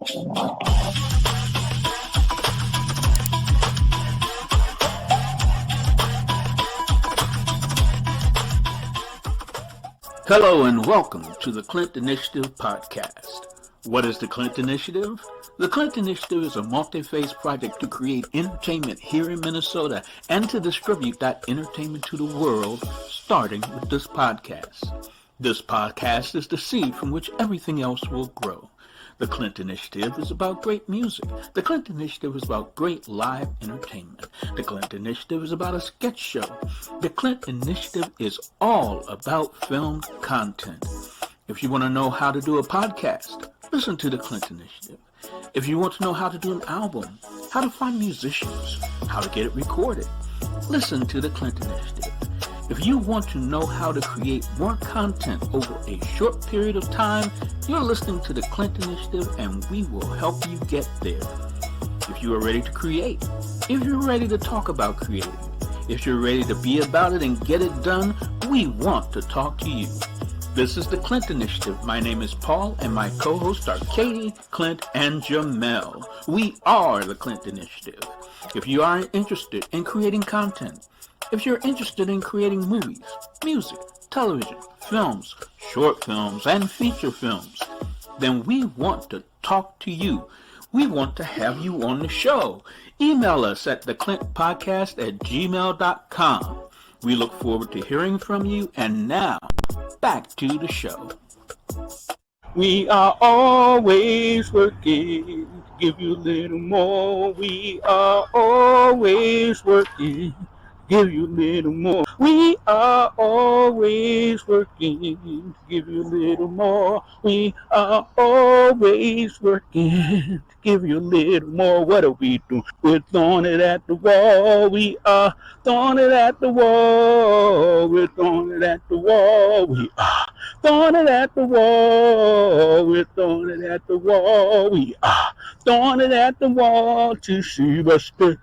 Hello and welcome to the Clint Initiative podcast. What is the Clint Initiative? The Clint Initiative is a multi-phase project to create entertainment here in Minnesota and to distribute that entertainment to the world, starting with this podcast. This podcast is the seed from which everything else will grow. The Clint Initiative is about great music. The Clint Initiative is about great live entertainment. The Clint Initiative is about a sketch show. The Clint Initiative is all about filmed content. If you want to know how to do a podcast, listen to the Clint Initiative. If you want to know how to do an album, how to find musicians, how to get it recorded, listen to the Clint Initiative. If you want to know how to create more content over a short period of time, you're listening to the Clint Initiative and we will help you get there. If you are ready to create, if you're ready to talk about creating, if you're ready to be about it and get it done, we want to talk to you. This is the Clint Initiative. My name is Paul and my co-hosts are Katie, Clint, and Jamel. We are the Clint Initiative. If you are interested in creating content, if you're interested in creating movies, music, television, films, short films, and feature films, then we want to talk to you. We want to have you on the show. Email us at TheClintPodcast@gmail.com. We look forward to hearing from you. And now, back to the show. We are always working to give you a little more. We are always working. Give you a little more. We are always working to give you a little more. We are always working to give you a little more. What are we doing? We're throwing it at the wall. We are throwing it at the wall. We're throwing it at the wall. We are throwing it at the wall. We're throwing it at the wall. We are throwing it at the wall to see what's stick.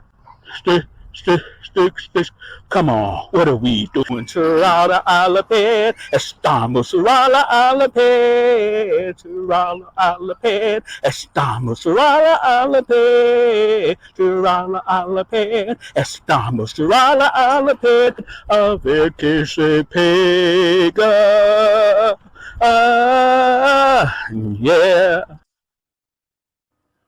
Come on, what are we doing? Sarala alaped, estamos sarala alaped, sarala alaped, estamos sarala alaped, sarala alaped, estamos sarala alaped, a ver que se pega. Yeah.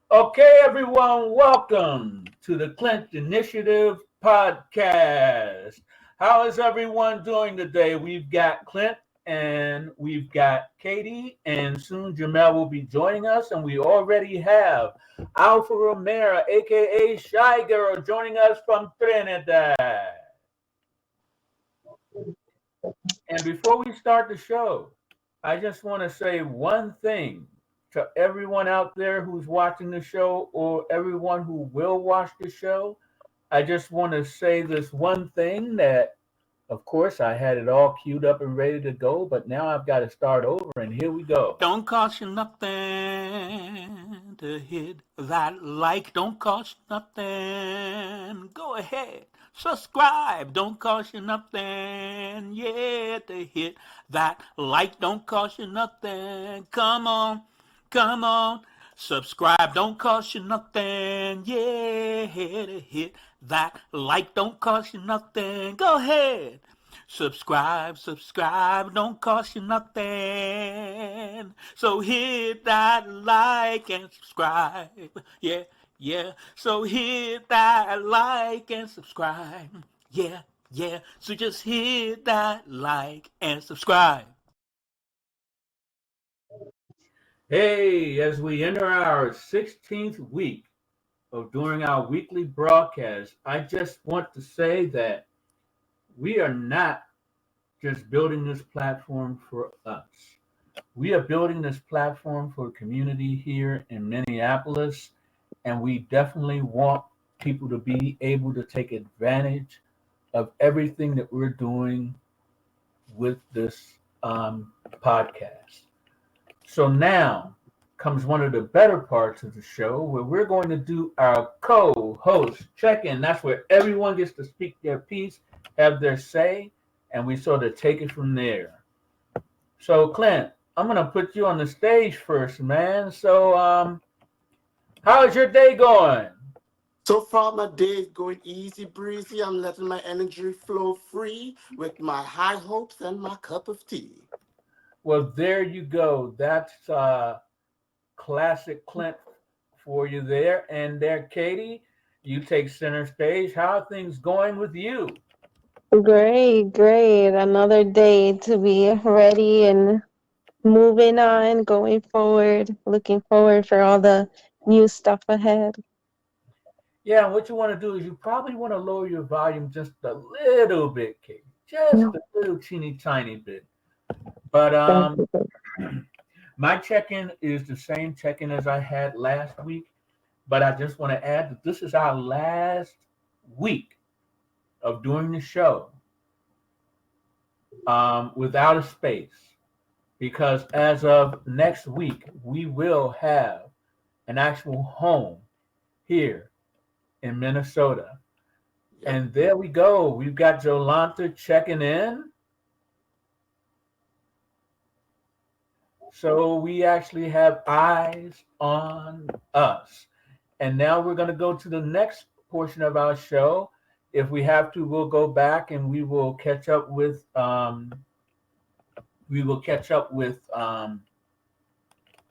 Okay, everyone, welcome to the Clint Initiative podcast. How is everyone doing today? We've got Clint and we've got Katie, and soon Jamel will be joining us, and we already have Alpha Romero, aka Shy Girl, joining us from Trinidad. And before we start the show, I just want to say one thing to everyone out there who's watching the show or everyone who will watch the show. I just want to say this one thing that, of course, I had it all queued up and ready to go, but now I've got to start over, and here we go. Don't cost you nothing to hit that like. Don't cost you nothing. Go ahead. Subscribe. Don't cost you nothing. Yeah, to hit that like. Don't cost you nothing. Come on. Come on, subscribe, don't cost you nothing. Yeah, hit that like, don't cost you nothing. Go ahead, subscribe, don't cost you nothing. So hit that like and subscribe. Yeah, so hit that like and subscribe. Yeah, so just hit that like and subscribe. Hey, as we enter our 16th week of doing our weekly broadcast, I just want to say that we are not just building this platform for us. We are building this platform for the community here in Minneapolis, and we definitely want people to be able to take advantage of everything that we're doing with this podcast. So now comes one of the better parts of the show where we're going to do our co-host check-in. That's where everyone gets to speak their piece, have their say, and we sort of take it from there. So Clint, I'm going to put you on the stage first, man. So How's your day going? So far, my day is going easy breezy. I'm letting my energy flow free with my high hopes and my cup of tea. Well, there you go. That's classic Clint for you there. And there, Katie, you take center stage. How are things going with you? Great, great. Another day to be ready and moving on, going forward, looking forward for all the new stuff ahead. Yeah, and what you want to do is you probably want to lower your volume just a little bit, Katie. Just Mm, a little teeny tiny bit. But thank you. my check-in is the same check-in as I had last week. But I just want to add that this is our last week of doing the show without a space, because as of next week, we will have an actual home here in Minnesota. Yep. And there we go. We've got Jolanta checking in. So we actually have eyes on us. And now we're going to go to the next portion of our show. If we have to, we'll go back and we will catch up with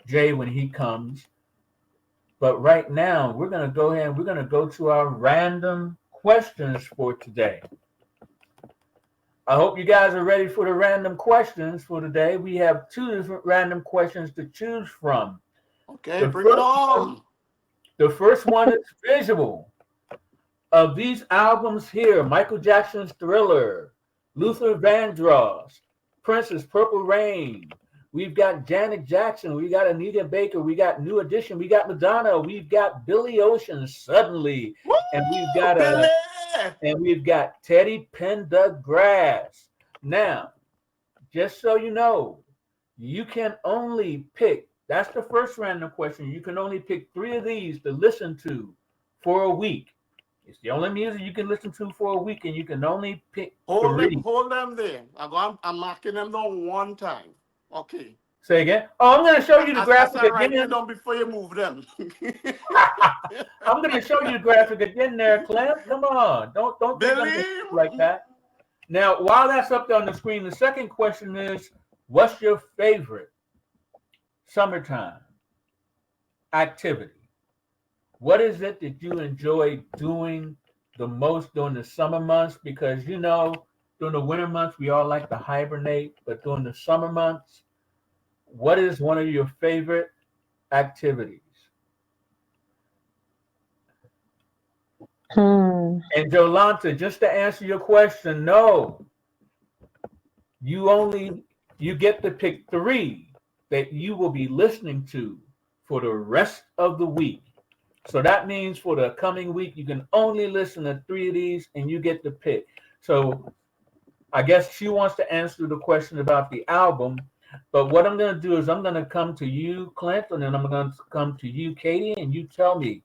Jay when he comes. But right now, we're going to go ahead and we're going to go to our random questions for today. I hope you guys are ready for the random questions for today. We have two different random questions to choose from. Okay, The bring it first one, on. the first one is visual. Of these albums here, Michael Jackson's Thriller, Luther Vandross, Prince's Purple Rain, we've got Janet Jackson, we got Anita Baker, we got New Edition, we got Madonna, we've got Billy Ocean Suddenly, and we've Woo, got Billy! Teddy Pendergrass. Now, just so you know, you can only pick, that's the first random question. You can only pick three of these to listen to for a week. It's the only music you can listen to for a week, and you can only pick three. Hold them there. I'm marking them down one time. Okay. Say again. Oh, I'm going to show you the As graphic I write them again. down before you move them. I'm going to show you the graphic again there, Clem. Come on. Don't think I'm Billy! just like that. Now, while that's up there on the screen, the second question is, what's your favorite summertime activity? What is it that you enjoy doing the most during the summer months? Because during the winter months we all like to hibernate, but during the summer months, what is one of your favorite activities? Hmm. And Jolanta, just to answer your question, no, you only you get to pick three that you will be listening to for the rest of the week. So that means for the coming week, you can only listen to three of these and you get to pick. So I guess she wants to answer the question about the album. But what I'm going to do is I'm going to come to you, Clint, and then I'm going to come to you, Katie, and you tell me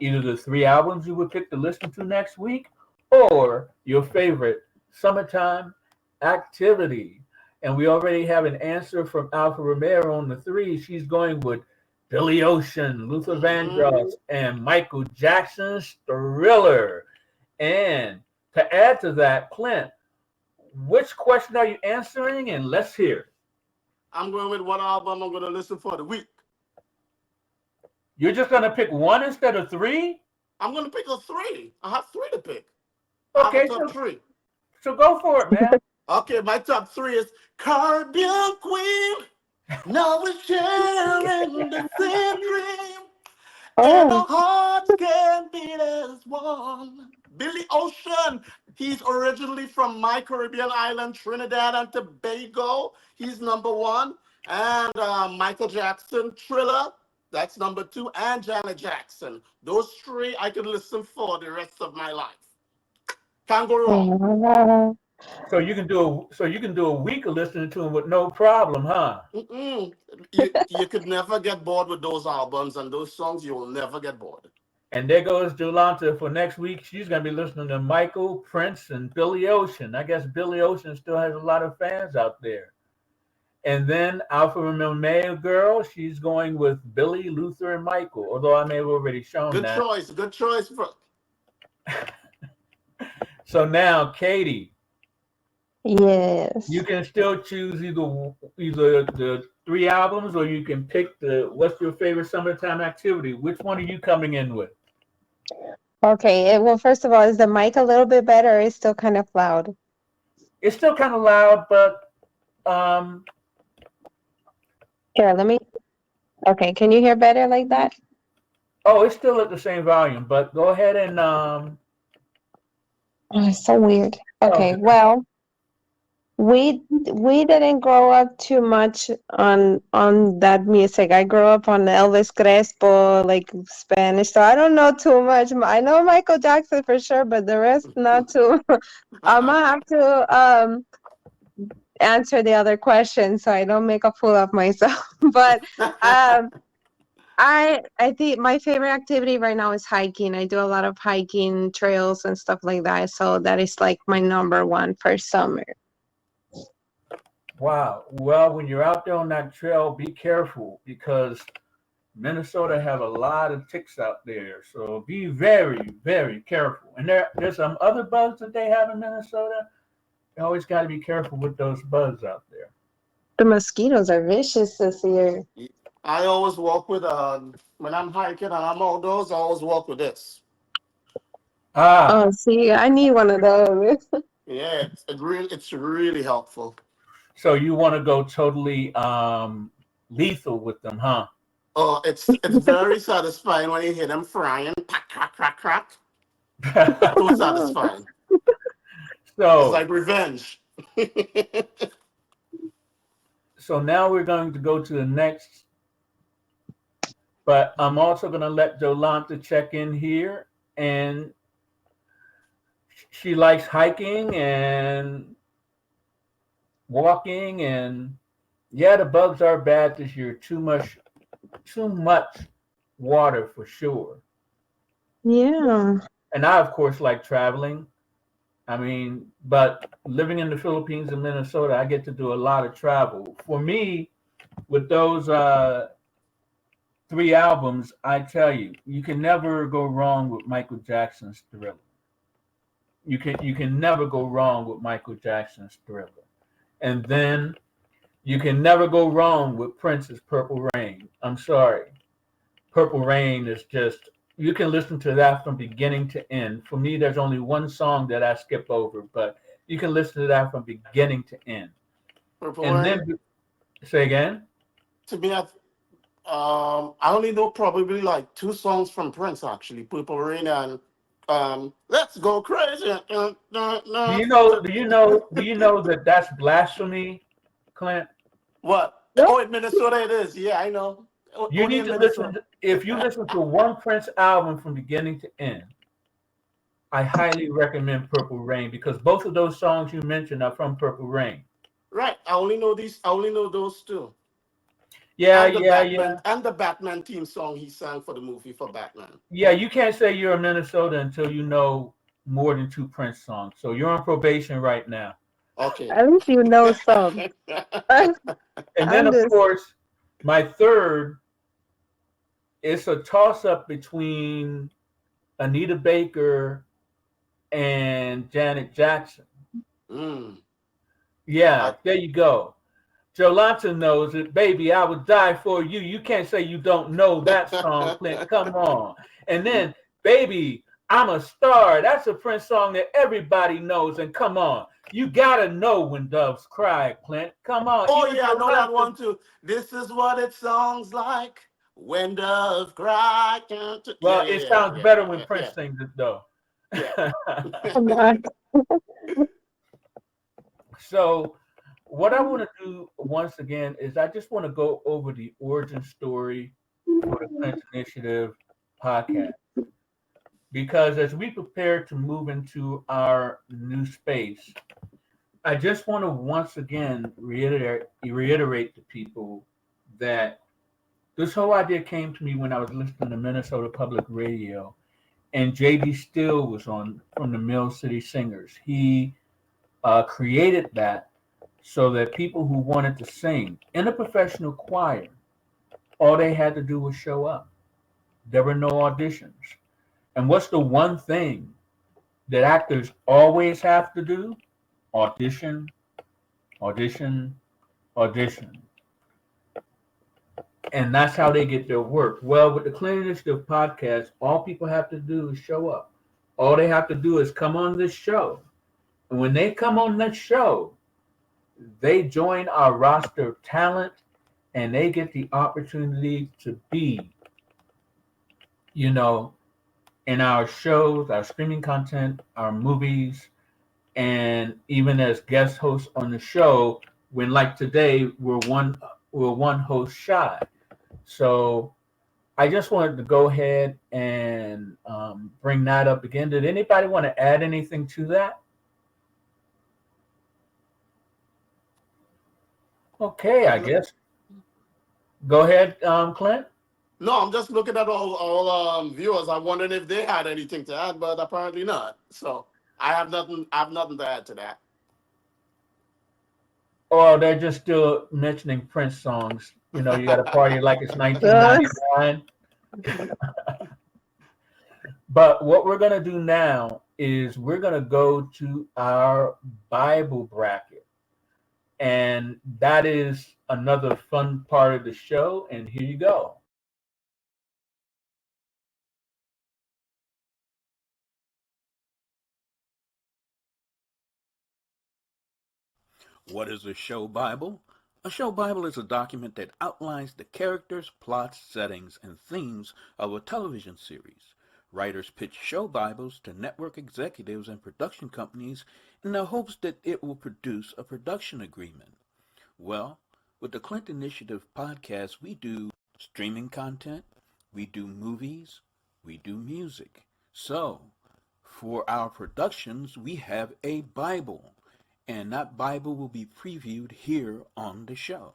either the three albums you would pick to listen to next week or your favorite summertime activity. And we already have an answer from Alpha Romero on the three. She's going with Billy Ocean, Luther Mhm. Vandross, and Michael Jackson's Thriller. And to add to that, Clint, which question are you answering? And let's hear it. I'm going with what album I'm going to listen for the week. You're just going to pick one instead of three? I'm going to pick a three. I have three to pick. I have a Okay, top three. so go for it, man. Okay, my top three is Caribbean Queen. Now we're sharing the same dream. And Oh, our hearts can beat as one. Billy Ocean, he's originally from my Caribbean island, Trinidad and Tobago. He's number one. And Michael Jackson, Thriller, that's number two. And Janet Jackson. Those three I can listen for the rest of my life. Can't go wrong. wow. So you can do a week of listening to them with no problem, huh? Mm-mm. You could never get bored with those albums and those songs. You will never get bored. And there goes Jolanta for next week. She's going to be listening to Michael, Prince, and Billy Ocean. I guess Billy Ocean still has a lot of fans out there. And then Alpha Romeo girl, she's going with Billy, Luther, and Michael. Although I may have already shown Good that. choice. Good choice. So now, Katie, Yes. you can still choose either the three albums, or you can pick the what's your favorite summertime activity. Which one are you coming in with? Okay. Well, first of all, is the mic a little bit better, or is it still kind of loud? It's still kind of loud, but um, Here, let me. Okay, can you hear better like that? oh, it's still at the same volume. But go ahead and Oh, it's so weird. oh, Okay, well, we didn't grow up too much on that music. I grew up on Elvis Crespo, like Spanish. So I don't know too much. I know Michael Jackson for sure, but the rest not too. I'm gonna have to answer the other question so I don't make a fool of myself. But um I think my favorite activity right now is hiking. I do a lot of hiking trails and stuff like that. So that is like my number one for summer. wow. Well, when you're out there on that trail, be careful because Minnesota have a lot of ticks out there. So be very, very careful. And there's some other bugs that they have in Minnesota. You always got to be careful with those bugs out there. The mosquitoes are vicious this year. I always walk with when I'm hiking and I'm outdoors. I always walk with this. Ah, Oh, see, I need one of those. Yeah, it's really helpful. so you want to go totally lethal with them, huh? Oh, it's very satisfying when you hear them frying, crack, crack, crack, crack. So satisfying. It's so like revenge. so now we're going to go to the next, but I'm also going to let Jolanta check in here, and she likes hiking and walking, and yeah, the bugs are bad this year. Too much water for sure. Yeah. And I, of course, like traveling. I mean, but living in the Philippines and Minnesota, I get to do a lot of travel. For me, with those three albums, I tell you, you can never go wrong with Michael Jackson's Thriller. You can never go wrong with Michael Jackson's Thriller. And then you can never go wrong with Prince's Purple Rain. I'm sorry. Purple Rain is just, you can listen to that from beginning to end. For me, there's only one song that I skip over, but you can listen to that from beginning to end. Purple And Rain. then, say again? To me, I only know probably like two songs from Prince actually, Purple Rain and Let's Go Crazy. Do you know that that's blasphemy, Clint? What? Nope. Oh, in Minnesota it is. Yeah, I know. You Only need in to Minnesota. if you listen to one Prince album from beginning to end, I highly recommend Purple Rain because both of those songs you mentioned are from Purple Rain. Right. I only know these. I only know those two. Yeah, And the yeah, yeah. Batman theme song he sang for the movie for Batman. Yeah, you can't say you're a Minnesota until you know more than two Prince songs. So you're on probation right now. Okay. At least you know some. And then, I'm of just. course, my third is a toss up between Anita Baker and Janet Jackson. Mm. Yeah, I, there you go. Jolanta knows it. Baby, I would die for you. You can't say you don't know that song, Clint. Come on. And then, baby, I'm a star. That's a Prince song that everybody knows. And come on. You got to know when doves cry, Clint. Come on. oh Even yeah, I know that Jolanta. one too. This is what it sounds like when doves cry. Yeah, Well, yeah, it yeah, sounds yeah, better yeah, when yeah, Prince yeah, sings it, though. yeah. Come on. So, what I want to do once again is I just want to go over the origin story for the Clint Initiative podcast. Because as we prepare to move into our new space, I just want to once again reiterate to people that this whole idea came to me when I was listening to Minnesota Public Radio, and J.D. Steele was on from the Mill City Singers. He created that so that people who wanted to sing in a professional choir, all they had to do was show up. There were no auditions. And what's the one thing that actors always have to do? Audition, audition, audition. And that's how they get their work. Well, with the Clint Initiative podcast, all people have to do is show up. All they have to do is come on this show. And when they come on this show, they join our roster of talent and they get the opportunity to be, you know, in our shows, our streaming content, our movies, and even as guest hosts on the show, when like today we're one host shy. So I just wanted to go ahead and bring that up again. Did anybody want to add anything to that? Okay, I guess. Go ahead, Clint. No, I'm just looking at all viewers. I wondered if they had anything to add, but apparently not. So I have nothing. I have nothing to add to that. Or they're just still mentioning Prince songs. You know, you got to party like it's Uh, 1999. But what we're going to do now is we're going to go to our Bible bracket. And that is another fun part of the show. And here you go. What is a show Bible? A show Bible is a document that outlines the characters, plots, settings, and themes of a television series. Writers pitch show Bibles to network executives and production companies in the hopes that it will produce a production agreement. Well, with the Clint Initiative podcast, we do streaming content, we do movies, we do music. So, for our productions, we have a Bible, and that Bible will be previewed here on the show.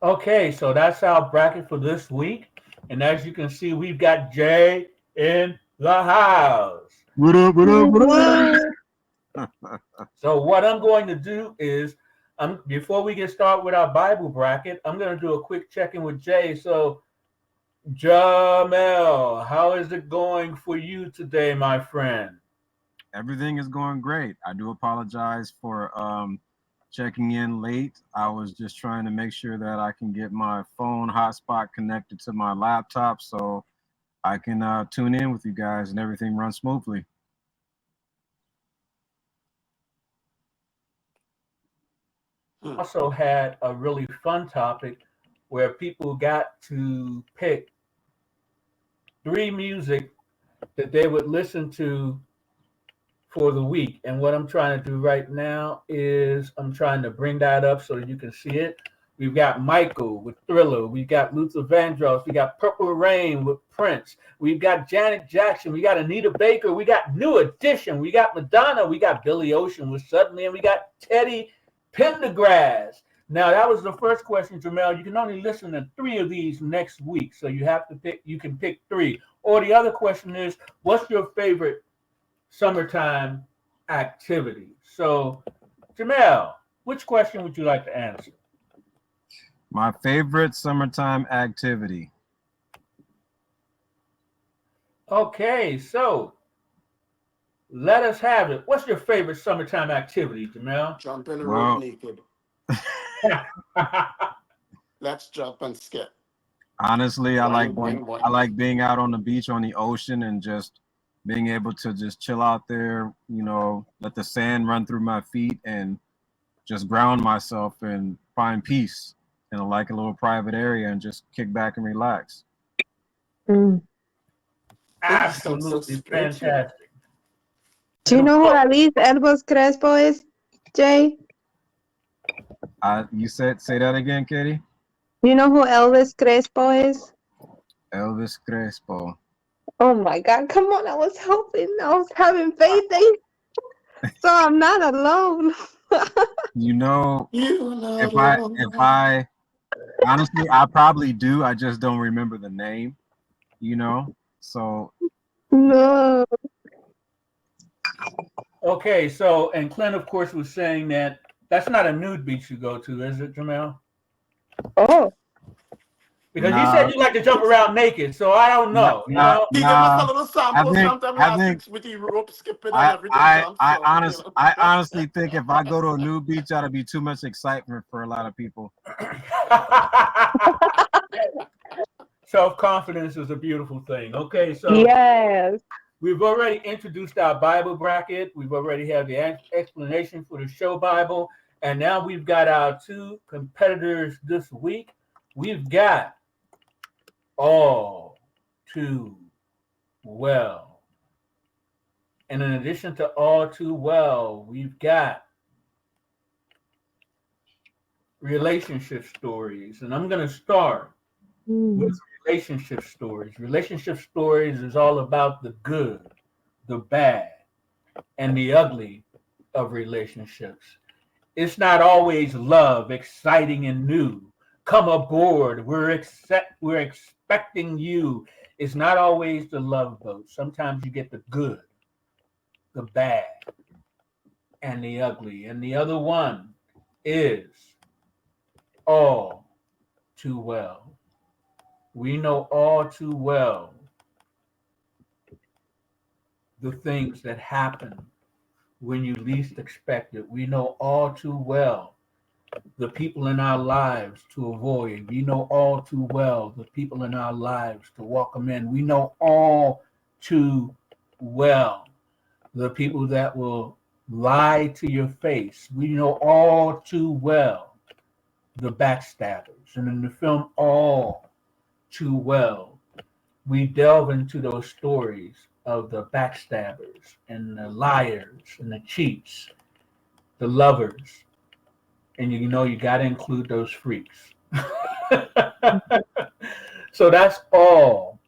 Okay, so that's our bracket for this week. And as you can see, we've got Jay in the house. What up, what up, what up? So what I'm going to do is, before we get started with our Bible bracket, I'm going to do a quick check-in with Jay. So, Jamel, how is it going for you today, my friend? Everything is going great. I do apologize for checking in late. I was just trying to make sure that I can get my phone hotspot connected to my laptop so I can tune in with you guys and everything runs smoothly. Also had a really fun topic where people got to pick 3 music that they would listen to for the week. And what I'm trying to do right now is I'm trying to bring that up so that you can see it. We've got Michael with Thriller. We got Luther Vandross. We got Purple Rain with Prince. We've got Janet Jackson. We got Anita Baker. We got New Edition. We got Madonna. We got Billy Ocean with Suddenly. And we got Teddy Pendergrass. Now, that was the first question, Jamel. You can only listen to 3 of these next week. So you have to pick, you can pick 3. Or the other question is, what's your favorite summertime activity? So, Jamel, which question would you like to answer? My favorite summertime activity. Okay, so let us have it. What's your favorite summertime activity, Jamel? Jump in the Well- room naked. Let's jump and skip. Honestly, I like Boing, boing, boing. I like being out on the beach on the ocean and just being able to just chill out there, you know, let the sand run through my feet and just ground myself and find peace in a little private area and just kick back and relax. mm. Absolutely fantastic. Do you know who Alice Elvis Crespo is, Jay? You say that again, Katie? Do you know who Elvis Crespo is? Elvis Crespo. Oh my God, come on. I was hoping, I was having faith in you. So I'm not alone. You know, You're not if alone. I honestly, I probably do. I just don't remember the name, you know? So No. Okay, so and Clint, of course, was saying that that's not a nude beach you go to, is it, Jamel? Oh, Because you said Nah, you like to jump around naked, so I don't nah, know. You nah, know, He gave us a nah. little I sample. think, Sometimes he I has think, to with the rope skipping and everything, jump. So, you know. I honestly think if I go to a nude beach, that'll be too much excitement for a lot of people. self-confidence is a beautiful thing. Okay, so yes. we've already introduced our Bible bracket. We've already had the explanation for the show Bible, and now we've got our two competitors this week. We've got all too well. And in addition to all too well, we've got relationship stories. And I'm going to start with Mm. relationship stories. Relationship stories is all about the good, the bad, and the ugly of relationships. It's not always love, exciting and new. Come aboard. We're expecting you. It's not always the love boat. Sometimes you get the good, the bad, and the ugly. And the other one is all too well. We know all too well the things that happen when you least expect it. We know all too well the people in our lives to avoid. We know all too well the people in our lives to welcome in. We know all too well the people that will lie to your face. We know all too well the backstabbers. And in the film All Too Well, we delve into those stories of the backstabbers and the liars and the cheats, the lovers, and you know you got to include those freaks. So that's all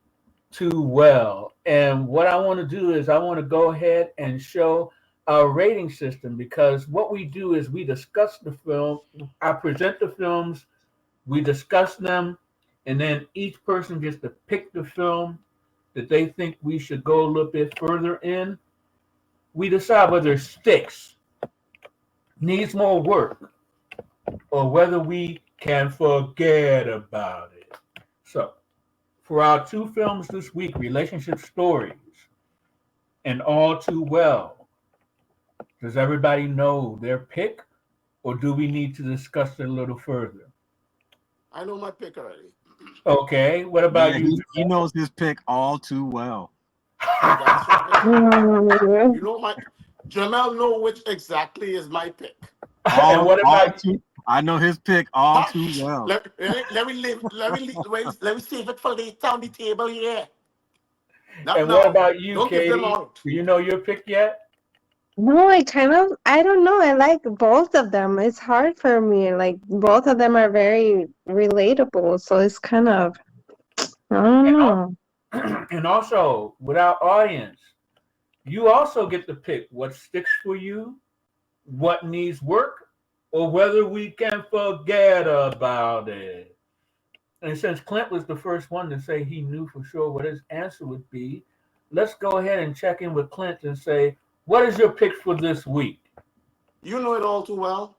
too well. And what I want to do is I want to go ahead and show our rating system because what we do is we discuss the film. I present the films, we discuss them, and then each person gets to pick the film that they think we should go a little bit further in. We decide whether it sticks, needs more work, or whether we can forget about it. So, for our two films this week, Relationship Stories and All Too Well, does everybody know their pick, or do we need to discuss it a little further? I know my pick already. Okay, what about Yeah, you? he knows his pick all too well. That's right. Mm. You know my Jamel know which exactly is my pick. And what All about too. I know his pick all too Hush. well. Let me save it for later on the table here. Not and what now. about you, Don't give them Katie? out. Do you know your pick yet? No, I don't know. I like both of them. It's hard for me. Like both of them are very relatable. So it's kind of, I don't And, know. and also, with our audience, you also get to pick what sticks for you, what needs work, or whether we can forget about it. And since Clint was the first one to say he knew for sure what his answer would be, let's go ahead and check in with Clint and say, what is your pick for this week? You know it all too well.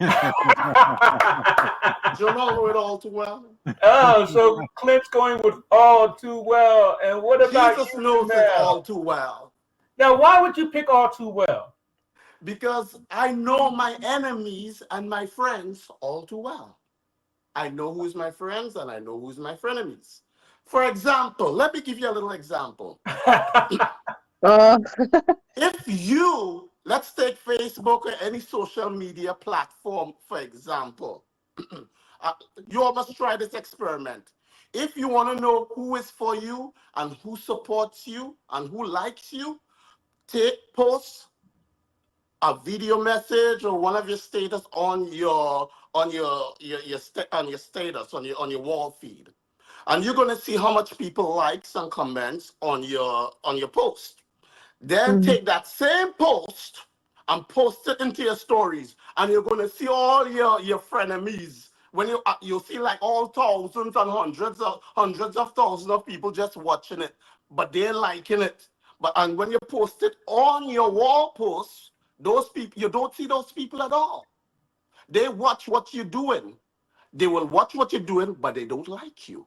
Jamel know it all too well. Oh, so Clint's going with all too well. And what about Jesus you, knows it all Jamel? too well. Now, why would you pick all too well? Because I know my enemies and my friends all too well. I know who's my friends and I know who's my frenemies. For example, let me give you a little example. Oh, If you, let's take Facebook or any social media platform, for example, uh, you must try this experiment. If you want to know who is for you and who supports you and who likes you, post a video message or one of your status on your status on your wall feed, and you're gonna see how much people likes and comments on your post. Then mm, take that same post and post it into your stories, and you're gonna see all your frenemies. When you'll see like all thousands and hundreds of thousands of people just watching it, but they're liking it. But and when you post it on your wall post, those people, you don't see those people at all. They watch what you're doing. They will watch what you're doing, but they don't like you.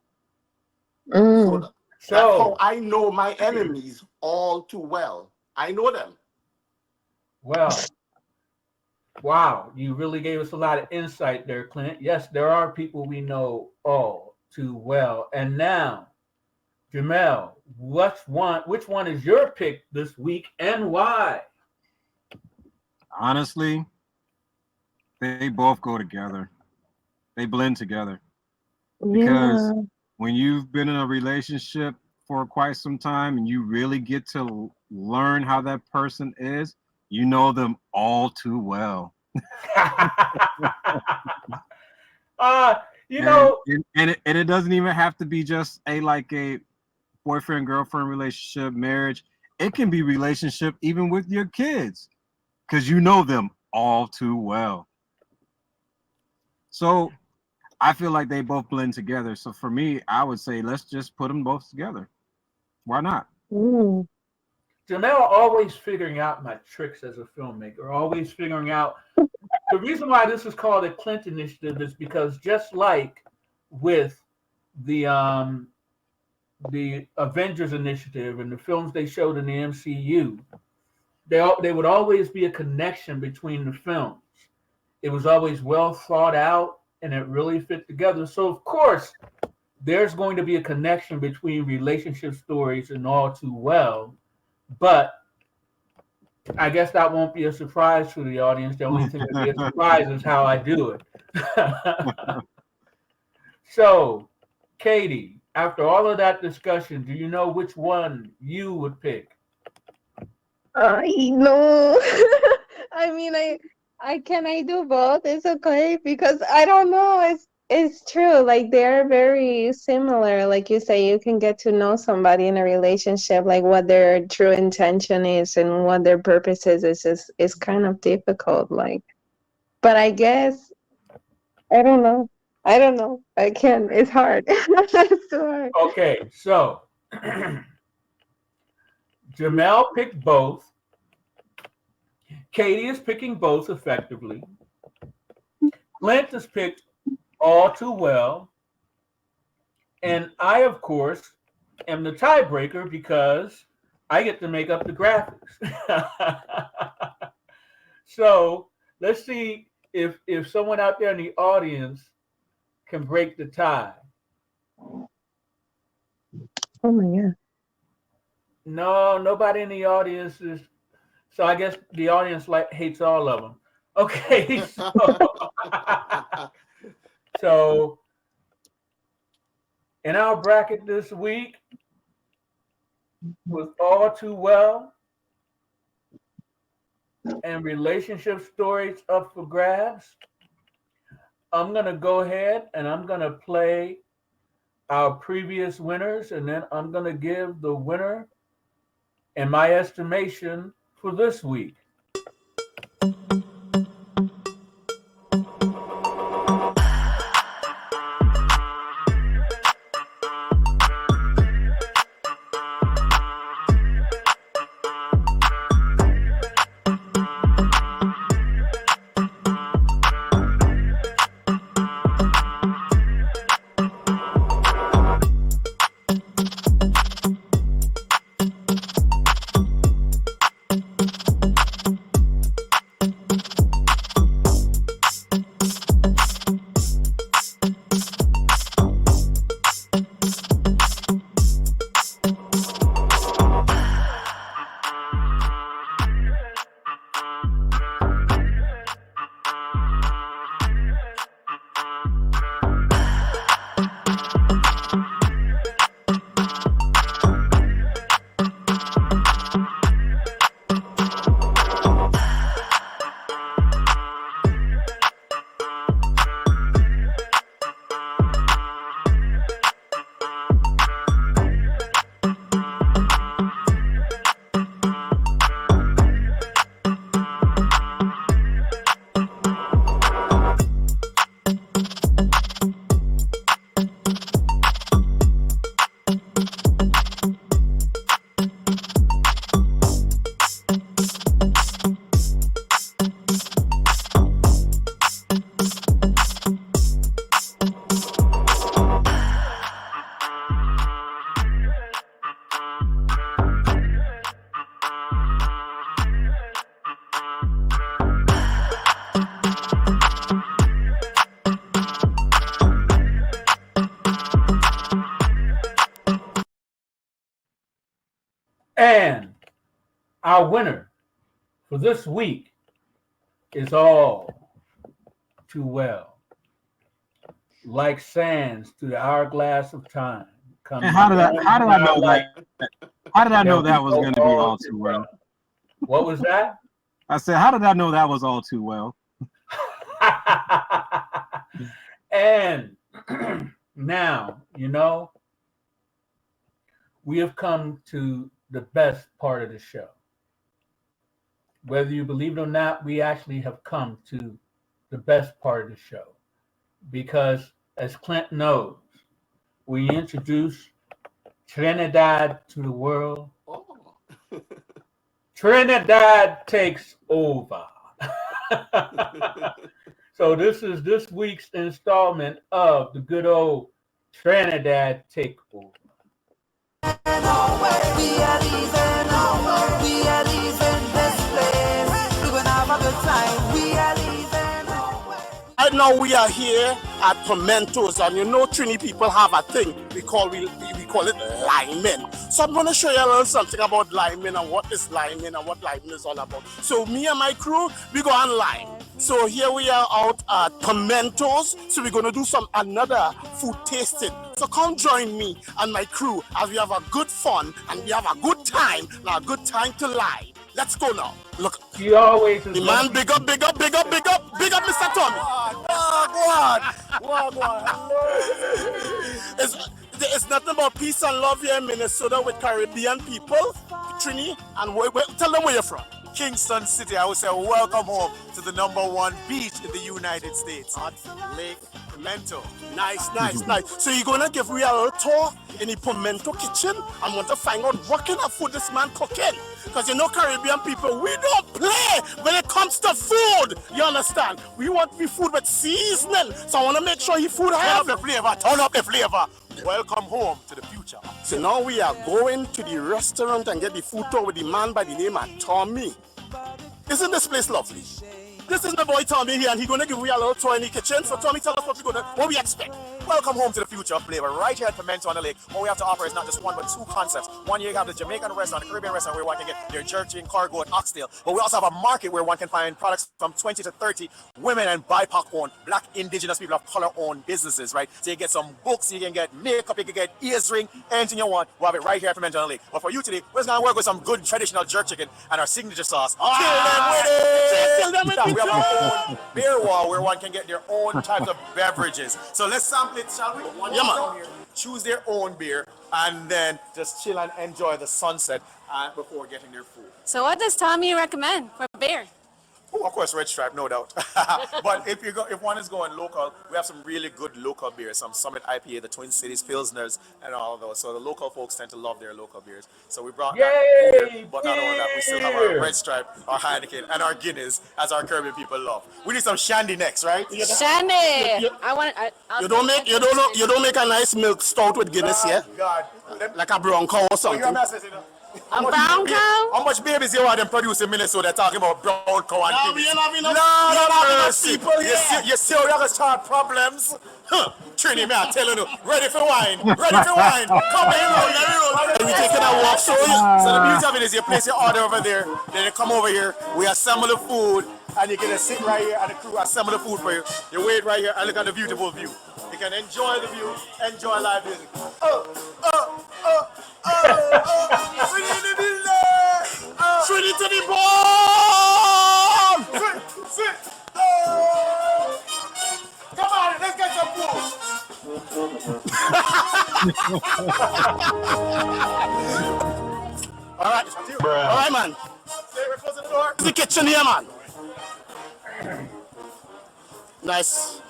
So Mm. that's how So, I know my enemies all too well. I know them. well, wow, you really gave us a lot of insight there, Clint. Yes, there are people we know all too well. And now, Jamel, which one is your pick this week and why? Honestly, they both go together. They blend together. Because Yeah. when you've been in a relationship for quite some time and you really get to learn how that person is, you know them all too well. You And know, it doesn't even have to be just a boyfriend girlfriend relationship, marriage. It can be relationship even with your kids, because you know them all too well. So I feel like they both blend together. So for me, I would say let's just put them both together. Why not? Mm. Jamel always figuring out my tricks as a filmmaker, always figuring out. The reason why this is called the Clint Initiative is because just like with the Avengers Initiative and the films they showed in the MCU, they would always be a connection between the films. It was always well thought out and it really fit together. So of course, there's going to be a connection between relationship stories and All Too Well, but I guess that won't be a surprise to the audience. The only thing that will be a surprise is how I do it. So, Katie, after all of that discussion, do you know which one you would pick? I know. I mean, I do both. It's okay because I don't know. It's true. Like they're very similar. Like you say, you can get to know somebody in a relationship, like what their true intention is and what their purpose is. It's kind of difficult. Like, but I guess I don't know. I don't know. I can't. It's hard. It's too hard. Okay, so Jamel picked both. Katie is picking both effectively. Clint has picked All Too Well. And I, of course, am the tiebreaker because I get to make up the graphics. So let's see if someone out there in the audience can break the tie. Oh my God. No, nobody in the audience is. So I guess the audience hates all of them. Okay, so in our bracket this week was All Too Well and relationship stories up for grabs. I'm going to go ahead and I'm going to play our previous winners, and then I'm going to give the winner in my estimation for this week. And our winner for this week is All Too Well. Like sands through the hourglass of time. And how did I know that? How did I know that was going to be All Too Well? What was that? I said, how did I know that was All Too Well? And now, we have come to the best part of the show. Whether you believe it or not, we actually have come to the best part of the show. Because as Clint knows, we introduce Trinidad to the world. Oh. Trinidad takes over. So this is this week's installment of the good old Trinidad Takeover. Right now we are here at Pimentos, and Trini people have a thing we call it liming. So I'm going to show you a little something about liming and what is liming and what liming is all about. So me and my crew, we go on lime. So here we are out at Pimentos. So we're going to do another food tasting. So come join me and my crew as we have a good fun and we have a good time and a good time to lime. Let's go now. Look, you always the man, big up, Mr. Tommy. Go on. It's nothing about peace and love here in Minnesota with Caribbean people, Trini, and tell them where you're from. Kingston City. I would say welcome home to the #1 beach in the United States, At Lake Pimento. Nice. So you're gonna give me a little tour in the Pimento kitchen and want to find out what kind of food this man cooking. Because Caribbean people, we don't play when it comes to food. You understand? We want the food with seasoning. So I want to make sure your food have Turn up the flavor. Welcome home to the future. So now we are going to the restaurant and get the food tour with the man by the name of Tommy. Isn't this place lovely? This is my boy Tommy here, and he's gonna give me a little tour in the kitchen. So Tommy, tell us what we expect. Welcome home to the future of flavor, right here at Pimento on the Lake. What we have to offer is not just one, but two concepts. One, you have the Jamaican restaurant, the Caribbean restaurant, where one can get their jerk chicken, cargo, and oxtail. But we also have a market where one can find products from 20 to 30 women and BIPOC-owned, Black, Indigenous people of color-owned businesses, right? So you get some books, you can get makeup, you can get ears ring, anything you want. We'll have it right here at Pimento on the Lake. But for you today, we're just gonna work with some good traditional jerk chicken and our signature sauce. Kill them with it! We have our own beer wall where one can get their own types of beverages. So let's sample it, shall we? Choose their own beer and then just chill and enjoy the sunset before getting their food. So what does Tommy recommend for beer? Oh, of course, Red Stripe, no doubt. But if one is going local, we have some really good local beers, some Summit IPA, the Twin Cities Pilsners, and all of those. So the local folks tend to love their local beers. So we brought that beer, but not only that, we still have our Red Stripe, our Heineken, and our Guinness, as our Caribbean people love. We need some shandy next, right? Shandy. You don't make a nice milk stout with Guinness, yeah? God. Like a brown cow or something. A brown cow? How much babies you want them produce in Minnesota talking about brown cow and No, Guinness? we don't have enough. Lord We don't have enough mercy. people here. You see how you're going to start problems? Trini, man, I'm telling you. Ready for wine. Come in. We taking a walk, so So the beauty of it is you place your order over there, then you come over here, we assemble the food, and you can sit right here and the crew assemble the food for you. You wait right here and look at the beautiful view. You can enjoy the view, enjoy live music. Trini to the ball! Come on, let's get some food. All right, man. We're closing the door. The kitchen here, man. Nice.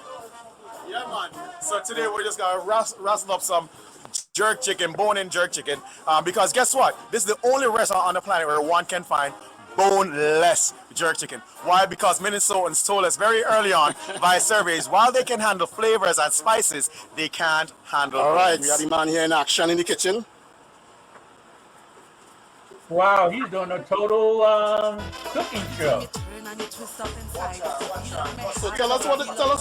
Yeah, man. So today we're just gonna rustle up some jerk chicken, bone-in jerk chicken, because guess what? This is the only restaurant on the planet where one can find boneless jerk chicken. Why? Because Minnesotans told us very early on by surveys, while they can handle flavors and spices, they can't handle. All right, bones. we have the man here in action in the kitchen. Wow, he's doing a total cooking show. So tell us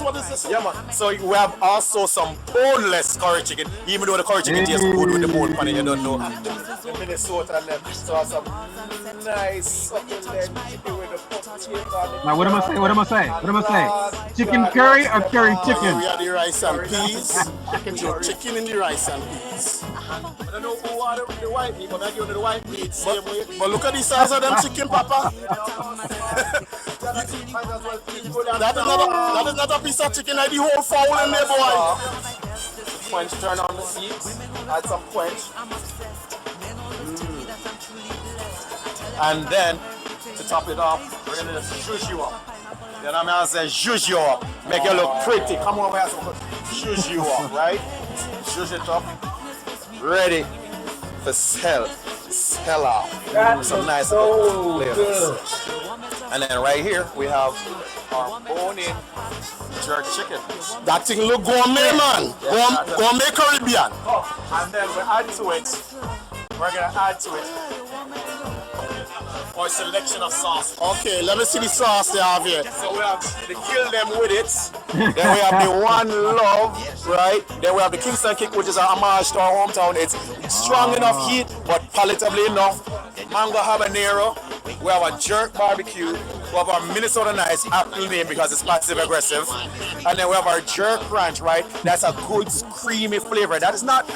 what is this? Yeah, man. So we have also some boneless curry chicken, even though the curry chicken tastes good with the bone pan, you don't know. the Minnesota and them saw some nice succulent chicken with the potato on it. Now, what am I say? What am I say? What am I say? Chicken curry or curry chicken? We had the rice and peas. Chicken in the rice and peas. I don't know who are the white meat, but I give you the white meat same way. But look at the size of them chicken, Papa. That is not a piece of chicken, like the whole fowl in there, boy. Quench, turn on the heat, add some quench. And then, to top it off, we're gonna just zhuzh you up. You know what I mean? I say zhuzh you up, make you look pretty. Come on, man, zhuzh you up, right? Zhuzh it up, ready for sell off. Some nice flavors. And then right here, we have our bone-in jerk chicken. That thing look gourmet, man. Gourmet Caribbean. Oh, and then we add to it, we're gonna add to it our selection of sauce. Okay, let me see the sauce they have here. So we have the Kill Them With It, then we have the One Love, right? Then we have the Kingston Kick, which is a homage to our hometown. It's strong enough heat, but palatably enough. Mango habanero. We have a jerk barbecue. We have our Minnesota Nice, aptly named because it's passive aggressive. And then we have our jerk ranch, right? That's a good creamy flavor. That is not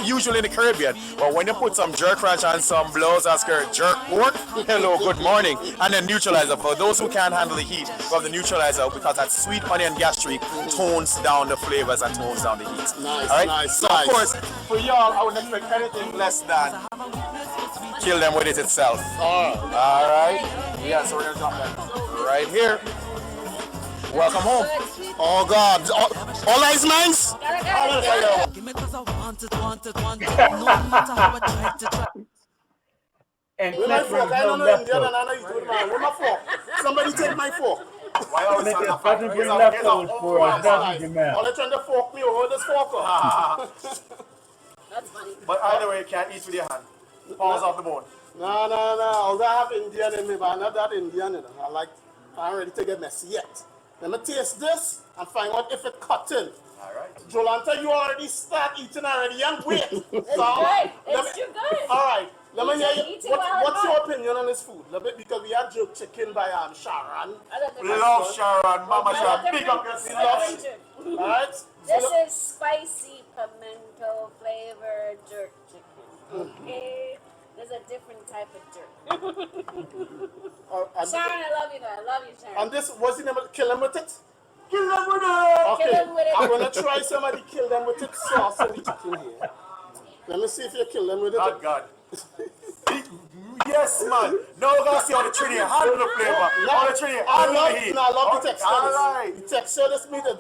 usually in the Caribbean. But when you put some jerk ranch and some blows and skirt jerk pork, hello, good morning. And then neutralizer. For those who can't handle the heat, we have the neutralizer because that sweet onion gastric tones down the flavors and tones down the heat. Nice, all right? nice, so nice. of course, for y'all, I wouldn't expect anything less than Kill Them With It itself. All right? Yeah, so we're going to drop that right here. Welcome home. Oh, God. All eyes, mines? And Where's my fork? I don't know Indian and I know you do it, man. Where's my fork? Somebody take my fork. Why always Make on it the doesn't bring leftovers for us, doesn't it, man? All they trying to fork me over this fork. That's funny. But either way, you can't eat with your hand. Paws off the bone. No. Although I have Indian in me, but I'm not that Indian. You know. I'm ready to get messy yet. Let me taste this and find out if it cut in. All right. Jolanta, you already start eating already and wait. It's good. It's too good. All right. Let me hear Eat you. it while What's it's your hot. opinion on this food? Because we had jerk chicken by Sharon. Love Sharon, Mama Sharon. Big up yourself. All right. This is spicy pimento flavored jerk chicken. Okay? There's a different type of jerk. Sharon, I love you though. I love you, Sharon. And this, what's the name of it? Kill them with it? Kill them with it. Okay. Kill them with it. I'm going to try somebody kill them with it sauce in the chicken here. Let me see if you kill them with it. Oh, God. Yes, man. Now we're going to see how the Trinity handle the flavor. How the Trinity handle the heat. I love the texture. All right. The texture of this meat, the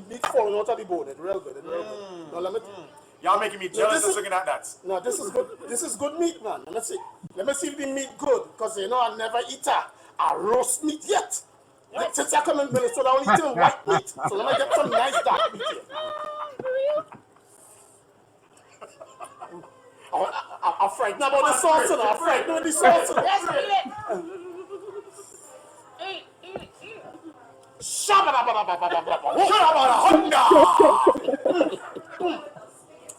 meat falling out of the bone. It's real good. It's real good. Now, let me... Y'all making me jealous just looking at that. No, this is good. This is good meat, man. Let me see. Let me see if the meat good. Because, I never eat a roast meat yet. Like, since I come in Minnesota, I only eat white meat. So let me get some nice dark meat here. I'm frightened about the sauce, I'm frightened with the sauce. Let's eat it. Eat.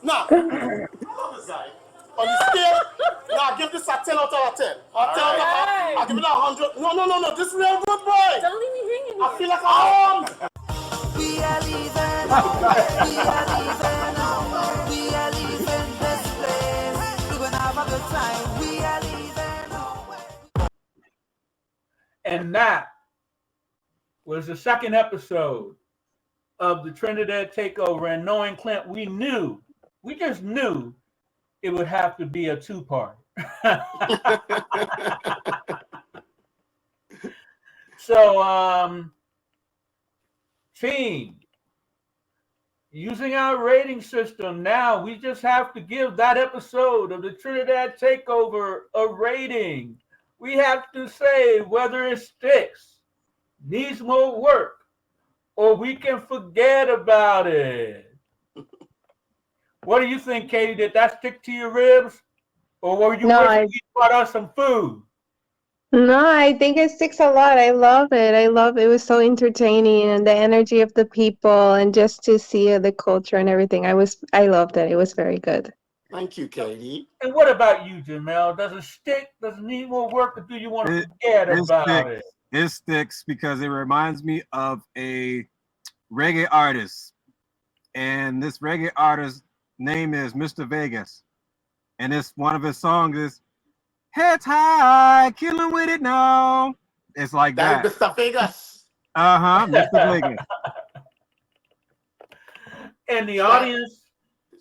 Now, on the scale, now give this a 10 out of 10. I'll give it a 100. No, this is real good, boy. Don't leave me hanging I here. feel like I'm home. We are leaving, we are leaving, we are leaving this place. We're gonna have a good time. We are leaving. And that was the second episode of the Trinidad Takeover. And knowing Clint, we just knew it would have to be a two-part. So, team, using our rating system now, we just have to give that episode of the Trinidad Takeover a rating. We have to say whether it sticks, needs more work, or we can forget about it. What do you think, Katie? Did that stick to your ribs? Or were you wishing you brought us some food? No, I think it sticks a lot. I love it. It was so entertaining, and the energy of the people, and just to see the culture and everything. I loved it. It was very good. Thank you, Katie. And what about you, Jamel? Does it stick? Does it need more work, or do you want to forget about it? It sticks because it reminds me of a reggae artist. And this reggae artist's name is Mr. Vegas. And it's one of his songs is Heads High, Killing With It Now. It's like that. That's Mr. Vegas. Mr. Vegas. And the audience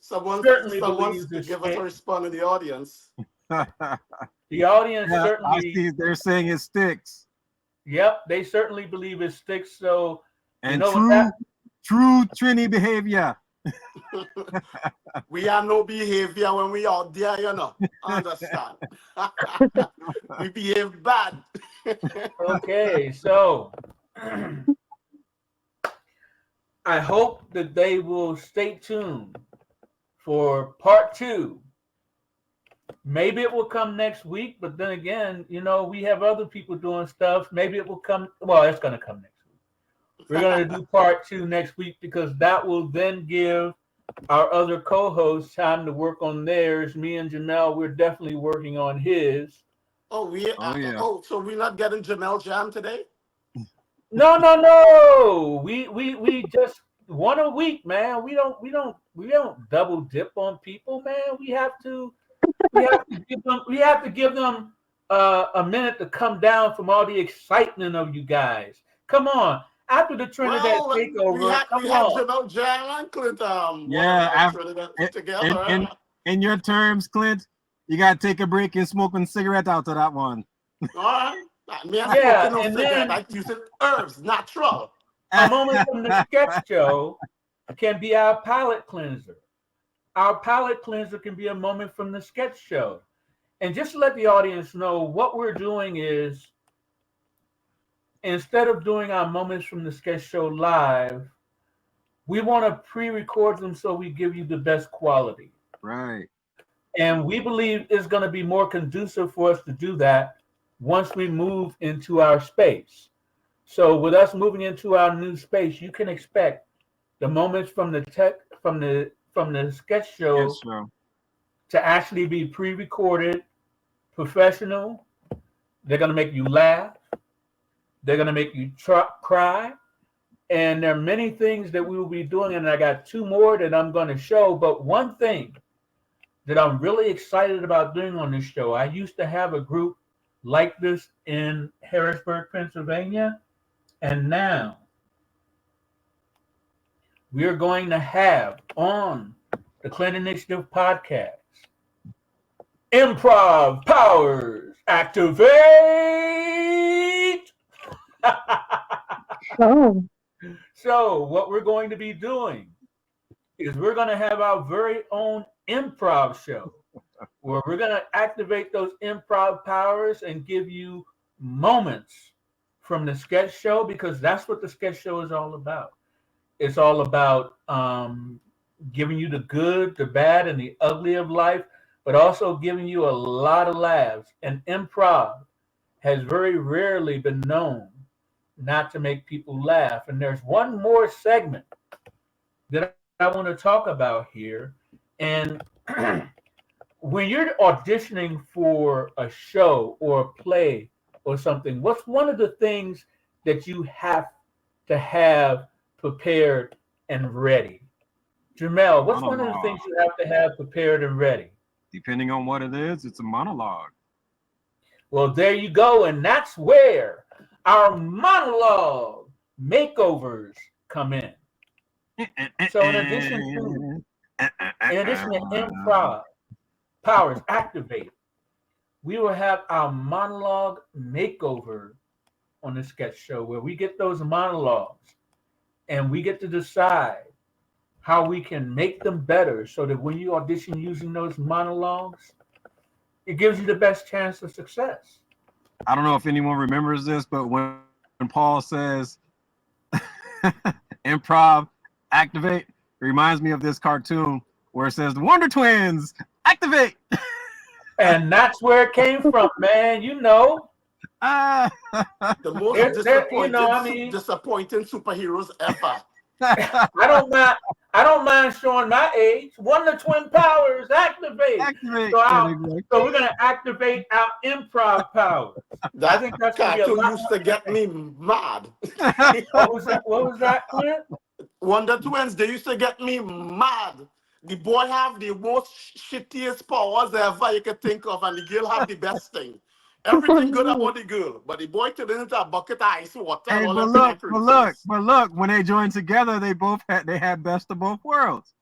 someone certainly believes believes to give us a response in the audience. The audience certainly. I see they're saying it sticks. Yep, they certainly believe it sticks. So, and you know true Trini behavior. We have no behavior when we out there, you know. Understand? We behave bad. Okay, so I hope that they will stay tuned for part 2. Maybe it will come next week, but then again, you know, we have other people doing stuff. Maybe it will come. Well, it's going to come next week. We're going to do part 2 next week because that will then give our other co-hosts time to work on theirs. Me and Jamel, we're definitely working on his. So we're not getting Jamel Jam today? No. We just one a week, man. We don't double dip on people, man. We have to give them a minute to come down from all the excitement of you guys. Come on. After the Trinidad takeover, we have Jamel Jam and Clint. Together. In your terms, Clint, you gotta take a break and smoke a cigarette out of that one. All right. I use herbs, natural. A moment from the sketch show can be our palate cleanser. Our palate cleanser can be a moment from the sketch show. And just to let the audience know, what we're doing is, instead of doing our moments from the sketch show live, we want to pre-record them so we give you the best quality. Right. And we believe it's going to be more conducive for us to do that once we move into our space. So with us moving into our new space, you can expect the moments from the sketch show to actually be pre-recorded, professional. They're going to make you laugh. They're going to make you cry. And there are many things that we will be doing. And I got 2 more that I'm going to show. But one thing that I'm really excited about doing on this show, I used to have a group like this in Harrisburg, Pennsylvania. And now we are going to have on the Clint Initiative podcast, Improv Powers Activate. Oh. So what we're going to be doing is we're going to have our very own improv show where we're going to activate those improv powers and give you moments from the sketch show, because that's what the sketch show is all about. It's all about giving you the good, the bad, and the ugly of life, but also giving you a lot of laughs. And improv has very rarely been known not to make people laugh. And there's one more segment that I want to talk about here. And when you're auditioning for a show or a play or something, what's one of the things that you have to have prepared and ready? Jamel, what's one of the things you have to have prepared and ready? Depending on what it is, it's a monologue. Well, there you go. And that's where our monologue makeovers come in. So in addition to improv powers activate, we will have our monologue makeover on the sketch show where we get those monologues and we get to decide how we can make them better so that when you audition using those monologues, it gives you the best chance of success. I don't know if anyone remembers this, but when Paul says improv activate, it reminds me of this cartoon where it says the Wonder Twins activate. And that's where it came from, man. You know. The most disappointing superheroes ever. I don't mind showing my age. Wonder Twin powers activate. Activate. So we're gonna activate our improv powers. I That think that's gonna be a cartoon lot used more to get entertaining. me mad. What was that, Clint? Wonder Twins, they used to get me mad. The boy have the most shittiest powers ever you could think of, and the girl have the best thing. Everything good about the girl, but the boy turned into a bucket of ice water and Hey, all them things crazy. but look, when they joined together, they had best of both worlds.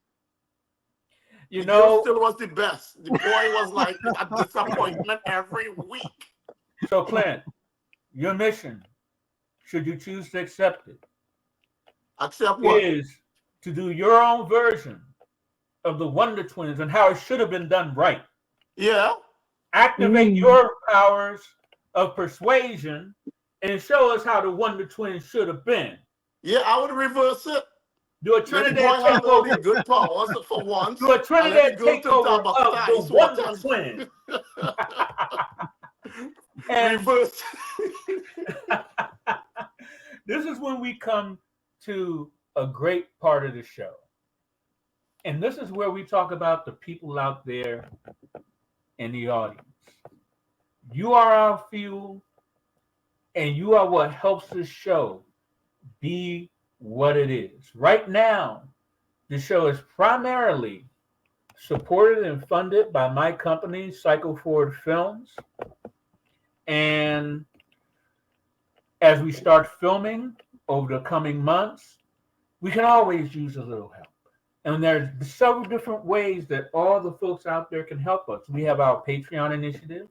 You The girl know, still was the best. The boy was like a disappointment every week. so Clint, your mission, should you choose to accept it, Except what? is to do your own version of the Wonder Twins and how it should have been done right. Yeah. Activate your powers of persuasion and show us how the Wonder Twins should have been. Yeah, I would reverse it. Do a Let the Trinidad boy have all the takeover. good powers for once. Do a And let the Trinidad girl turn to a takeover bucket of of the ice Wonder water Twins. and And reverse. this is when we come to a great part of the show. And this is where we talk about the people out there in the audience. You are our fuel, and you are what helps this show be what it is. Right now, the show is primarily supported and funded by my company, Psycho Forward Films. And as we start filming over the coming months, we can always use a little help. And there's several different ways that all the folks out there can help us. We have our Patreon initiative.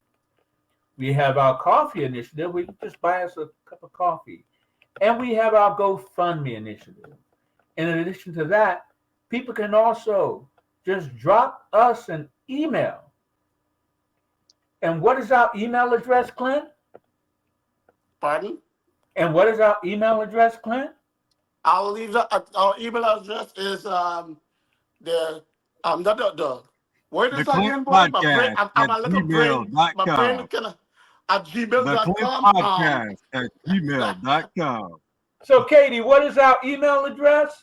We have our KOFI Initiative, where you just buy us a cup of coffee. And we have our GoFundMe Initiative. In addition to that, people can also just drop us an email. And what is our email address, Clint? Pardon? And what is our email address, Clint? I'll leave that. Our email address is the where is The it again, boy? My brain, TheClintPodcast I'm at a little brain. My brain gmail.com. kind of at gmail.com. TheClintPodcast at gmail.com. So, Katie, what is our email address?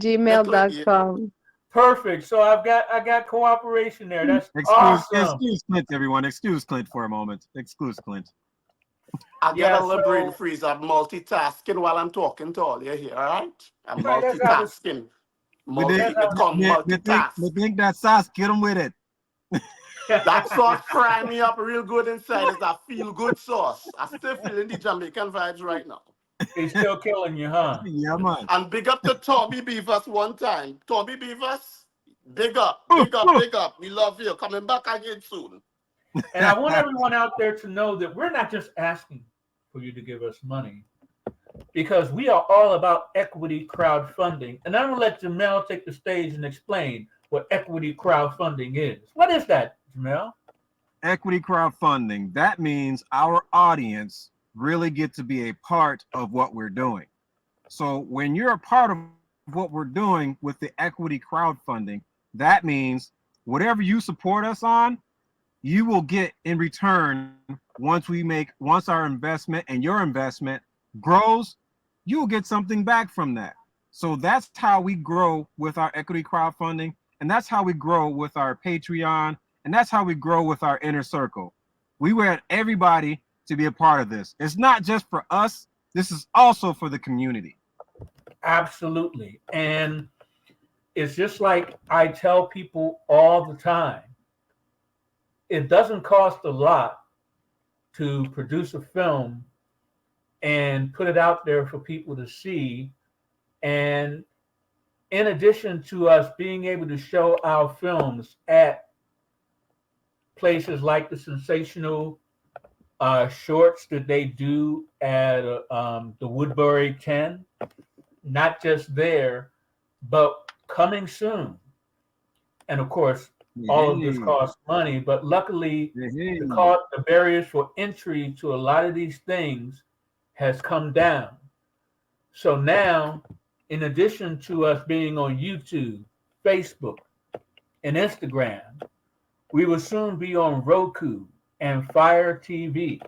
TheClintPodcast@gmail.com. Perfect. So I got cooperation there. That's awesome. Excuse Clint, everyone. Excuse Clint for a moment. Excuse Clint. I get a little brain freeze. I'm multitasking while I'm talking to all you here. All right, I'm Right, that's how this- multitasking. That's how- We think that sauce, get him with it. That sauce fry me up real good inside. It's a feel good sauce. I'm still feeling the Jamaican vibes right now. He's still killing you, huh? Yeah, man. And big up to Tommy Beavers one time. Tommy Beavers, big up, big up, big up. We love you. Coming back again soon. And I want everyone out there to know that we're not just asking for you to give us money, because we are all about equity crowdfunding. And I'm going to let Jamel take the stage and explain what equity crowdfunding is. What is that, Jamel? Equity crowdfunding. That means our audience really get to be a part of what we're doing. So when you're a part of what we're doing with the equity crowdfunding, that means whatever you support us on, you will get in return once our investment and your investment grows, you will get something back from that. So that's how we grow with our equity crowdfunding, and that's how we grow with our Patreon, and that's how we grow with our inner circle. We want everybody to be a part of this. It's not just for us, this is also for the community. Absolutely. And it's just like I tell people all the time, it doesn't cost a lot to produce a film and put it out there for people to see. And in addition to us being able to show our films at places like the Sensational Shorts that they do at the Woodbury 10, not just there, but coming soon. And of course, all of this costs money, but luckily the barriers for entry to a lot of these things has come down. So now, in addition to us being on YouTube, Facebook, and Instagram, we will soon be on Roku and Fire TV.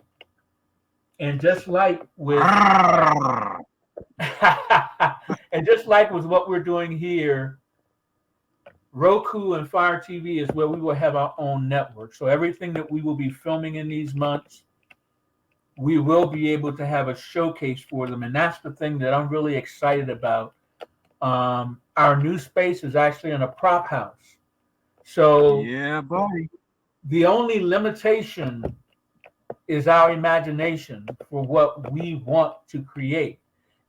And just like with and just like with what we're doing here, Roku and Fire TV is where we will have our own network. So everything that we will be filming in these months, we will be able to have a showcase for them. And that's the thing that I'm really excited about. Our new space is actually in a prop house. So yeah, buddy. The only limitation is our imagination for what we want to create.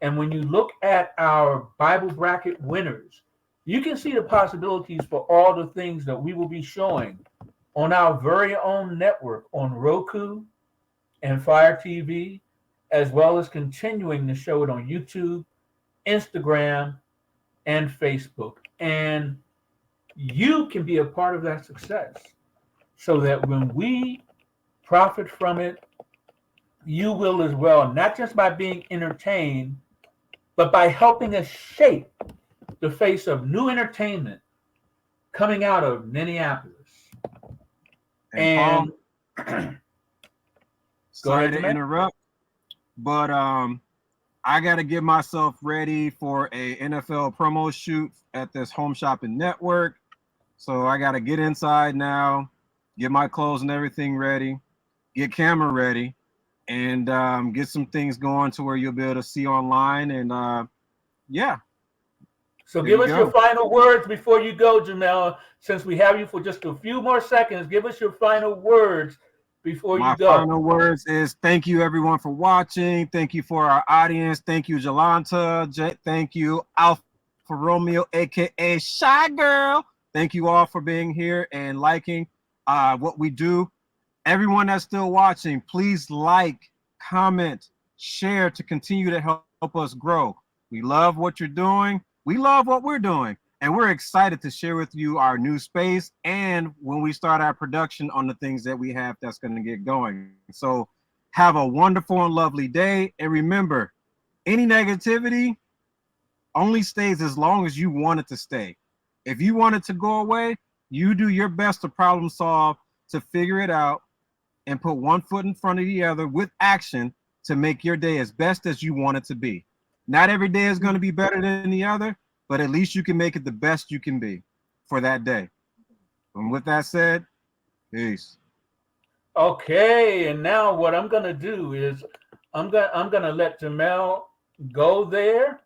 And when you look at our Bible bracket winners, you can see the possibilities for all the things that we will be showing on our very own network on Roku and Fire TV, as well as continuing to show it on YouTube, Instagram, and Facebook. And you can be a part of that success so that when we profit from it, you will as well, not just by being entertained, but by helping us shape the face of new entertainment coming out of Minneapolis. And Paul, sorry to interrupt, but I got to get myself ready for a NFL promo shoot at this Home Shopping Network. So I got to get inside now, get my clothes and everything ready, get camera ready, and get some things going to where you'll be able to see online. And yeah. So give us your final words before you go, Jamel. Since we have you for just a few more seconds, give us your final words before you go. My final words is thank you, everyone, for watching. Thank you for our audience. Thank you, Jolanta. Thank you, Alpha Romeo, a.k.a. Shy Girl. Thank you all for being here and liking what we do. Everyone that's still watching, please like, comment, share to continue to help us grow. We love what you're doing. We love what we're doing. And we're excited to share with you our new space and when we start our production on the things that we have that's going to get going. So have a wonderful and lovely day. And remember, any negativity only stays as long as you want it to stay. If you want it to go away, you do your best to problem solve, to figure it out, and put one foot in front of the other with action to make your day as best as you want it to be. Not every day is going to be better than the other, but at least you can make it the best you can be for that day. And with that said, peace. Okay, and now what I'm going to do is I'm going to let Jamel go there,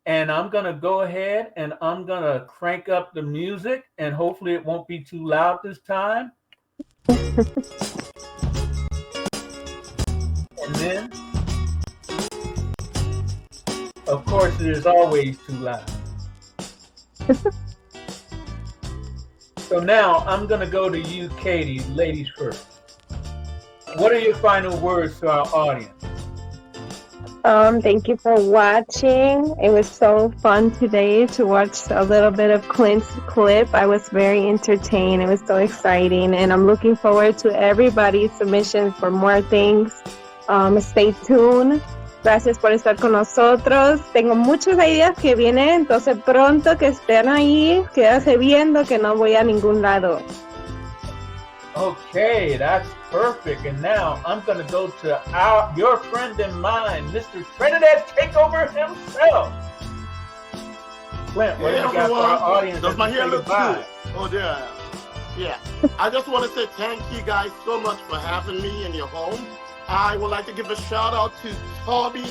and I'm going to go ahead and I'm going to crank up the music, and hopefully it won't be too loud this time. And then, of course, it is always too loud. So now I'm going to go to you, Katie, ladies first. What are your final words to our audience? Thank you for watching. It was so fun today to watch a little bit of Clint's clip. I was very entertained. It was so exciting. And I'm looking forward to everybody's submissions for more things. Stay tuned. Gracias por estar con nosotros. Tengo muchas ideas que vienen, entonces pronto que estén ahí, quédase viendo que no voy a ningún lado. Okay, that's perfect. And now I'm going to go to your friend and mine, Mr. Trinidad Takeover himself. Clint, what do you got for our audience? Does my hair look good? Oh, yeah. Yeah. I just want to say thank you guys so much for having me in your home. I would like to give a shout out to Tommy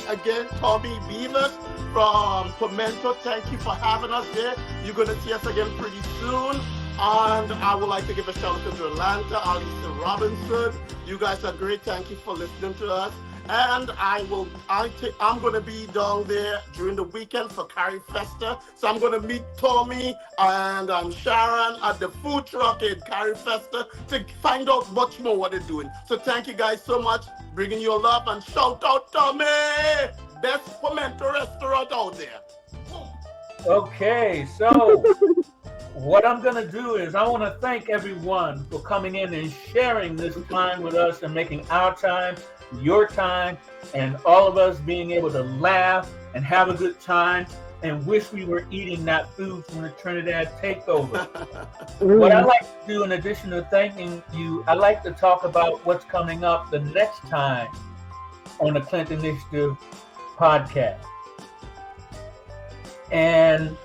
Beavers from Pimento. Thank you for having us there. You're going to see us again pretty soon. And I would like to give a shout out to Atlanta, Alisa Robinson. You guys are great. Thank you for listening to us. And I'm going to be down there during the weekend for Carrie Festa. So I'm going to meet Tommy and Sharon at the food truck in Carrie Festa to find out much more what they're doing. So thank you guys so much, bringing you love, and shout out Tommy, best pimento restaurant out there. Okay, so what I'm going to do is I want to thank everyone for coming in and sharing this time with us and making our time your time, and all of us being able to laugh and have a good time and wish we were eating that food from the Trinidad Takeover. What I like to do, in addition to thanking you, I like to talk about what's coming up the next time on the Clint Initiative podcast. And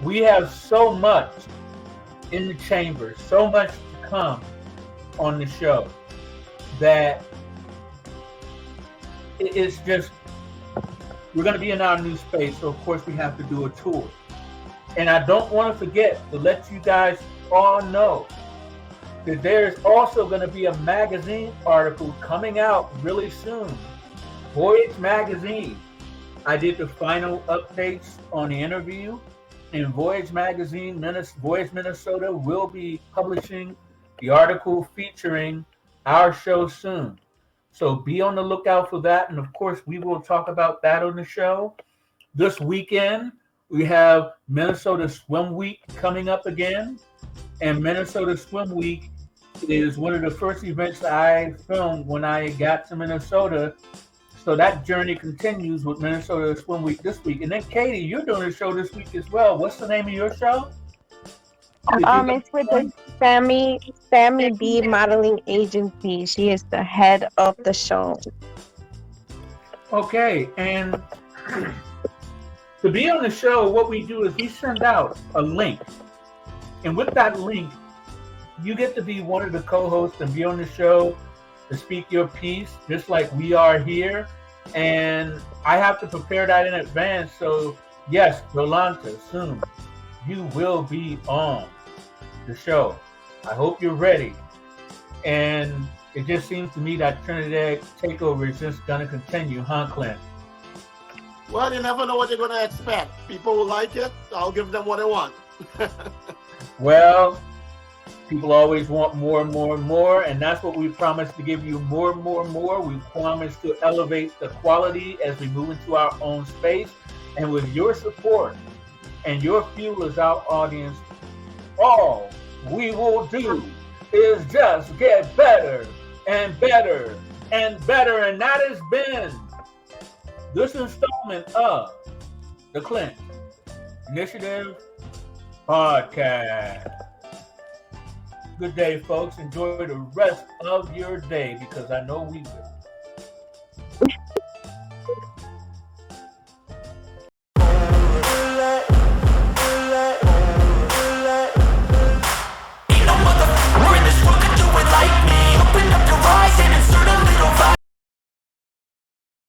we have so much in the chamber, so much to come on the show that it's just, we're going to be in our new space, so of course we have to do a tour. And I don't want to forget to let you guys all know that there's also going to be a magazine article coming out really soon. Voyage Magazine. I did the final updates on the interview, and Voyage Magazine, Voyage Minnesota will be publishing the article featuring our show soon. So be on the lookout for that, and of course we will talk about that on the show. This weekend, we have Minnesota Swim Week coming up again, and Minnesota Swim Week is one of the first events I filmed when I got to Minnesota. So that journey continues with Minnesota Swim Week this week. And then Katie, you're doing a show this week as well. What's the name of your show? It's with the Sammy B Modeling Agency. She is the head of the show. Okay, and to be on the show, what we do is we send out a link. And with that link, you get to be one of the co-hosts and be on the show to speak your piece, just like we are here. And I have to prepare that in advance. So yes, Rolanta, soon you will be on the show. I hope you're ready. And it just seems to me that Trinidad takeover is just going to continue, huh, Clint? Well, you never know what you're going to expect. People who like it, I'll give them what they want. Well, people always want more and more and more, and that's what we promise to give you, more and more and more. We promise to elevate the quality as we move into our own space. And with your support and your fuel as our audience, all we will do is just get better and better and better. And that has been this installment of the Clint Initiative Podcast. Good day, folks. Enjoy the rest of your day, because I know we will.